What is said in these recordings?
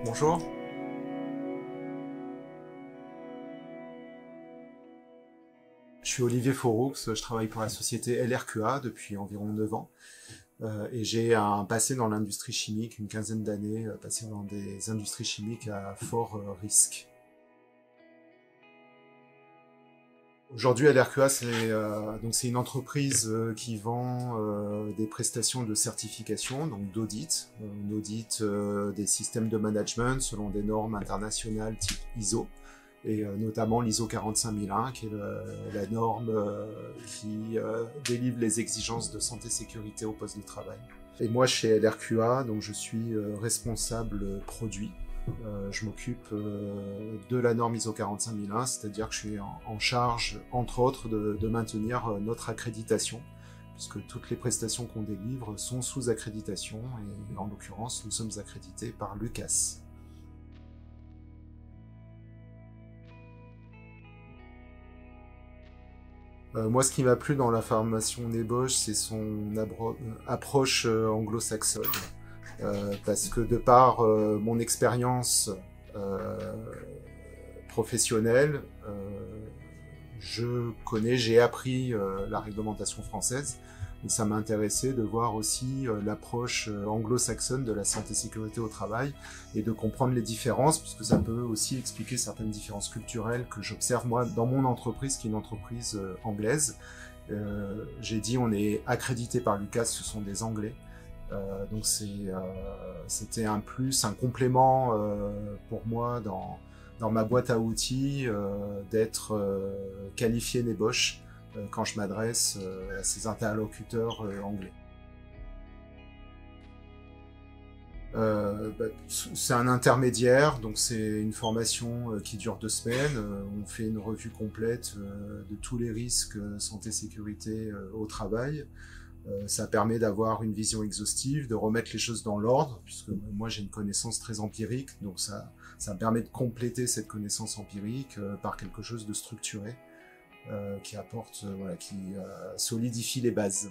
Bonjour, je suis Olivier Fauroux, je travaille pour la société LRQA depuis environ 9 ans et j'ai un passé dans l'industrie chimique, une quinzaine d'années passé dans des industries chimiques à fort risque. Aujourd'hui, LRQA, c'est une entreprise qui vend des prestations de certification, donc d'audit. On audite des systèmes de management selon des normes internationales type ISO, et notamment l'ISO 45001, qui est la norme qui délivre les exigences de santé-sécurité au poste de travail. Et moi, chez LRQA, donc je suis responsable produit. Je m'occupe de la norme ISO 45001, c'est-à-dire que je suis en charge, entre autres, de maintenir notre accréditation, puisque toutes les prestations qu'on délivre sont sous accréditation, et en l'occurrence, nous sommes accrédités par l'UCAS. Moi, ce qui m'a plu dans la formation d'ébauche, c'est son approche anglo-saxonne. Parce que de par mon expérience professionnelle, j'ai appris la réglementation française, et ça m'a intéressé de voir aussi l'approche anglo-saxonne de la santé-sécurité au travail et de comprendre les différences, parce que ça peut aussi expliquer certaines différences culturelles que j'observe moi dans mon entreprise, qui est une entreprise anglaise. J'ai dit on est accrédité par l'UCAS, ce sont des Anglais. Donc c'était un plus, un complément pour moi dans ma boîte à outils d'être qualifié d'ébauche quand je m'adresse à ces interlocuteurs anglais. C'est un intermédiaire, donc c'est une formation qui dure 2 semaines. On fait une revue complète de tous les risques santé-sécurité au travail. Ça permet d'avoir une vision exhaustive, de remettre les choses dans l'ordre, puisque moi j'ai une connaissance très empirique, donc ça me permet de compléter cette connaissance empirique par quelque chose de structuré qui apporte, qui solidifie les bases.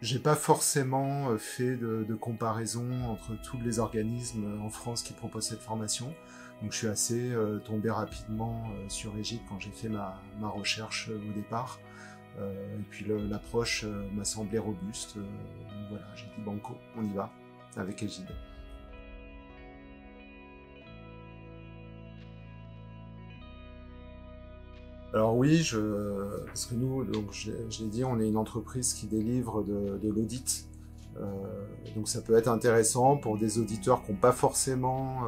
J'ai pas forcément fait de comparaison entre tous les organismes en France qui proposent cette formation, donc je suis assez tombé rapidement sur Egide quand j'ai fait ma recherche au départ, et puis l'approche m'a semblé robuste, donc voilà, j'ai dit banco, on y va, avec Egide. Alors oui, parce que nous, donc je l'ai dit, on est une entreprise qui délivre de l'audit. Donc ça peut être intéressant pour des auditeurs qui n'ont pas forcément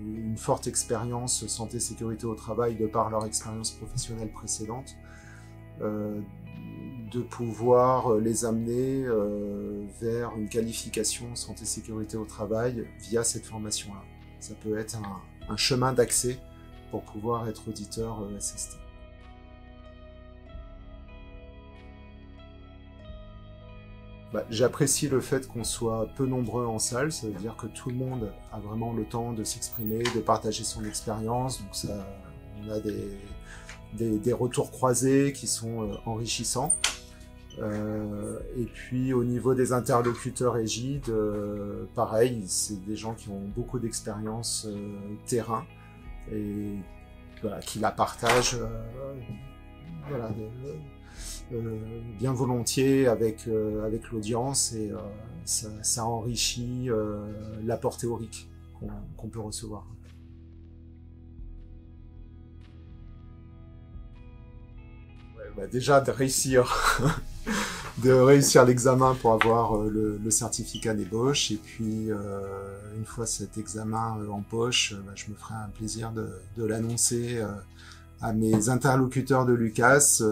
une forte expérience santé-sécurité au travail de par leur expérience professionnelle précédente, de pouvoir les amener vers une qualification santé-sécurité au travail via cette formation-là. Ça peut être un chemin d'accès pour pouvoir être auditeur SST. J'apprécie le fait qu'on soit peu nombreux en salle, ça veut dire que tout le monde a vraiment le temps de s'exprimer, de partager son expérience, donc on a des retours croisés qui sont enrichissants. Et puis au niveau des interlocuteurs Egide, pareil, c'est des gens qui ont beaucoup d'expérience terrain et qui la partagent bien volontiers avec l'audience, et ça enrichit l'apport théorique qu'on peut recevoir. Déjà de réussir l'examen pour avoir le certificat d'ébauche, et puis une fois cet examen en poche, je me ferai un plaisir de l'annoncer à mes interlocuteurs de l'UCAS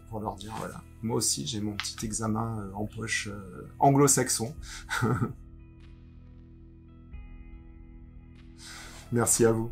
pour leur dire voilà, moi aussi j'ai mon petit examen en poche anglo-saxon. Merci à vous.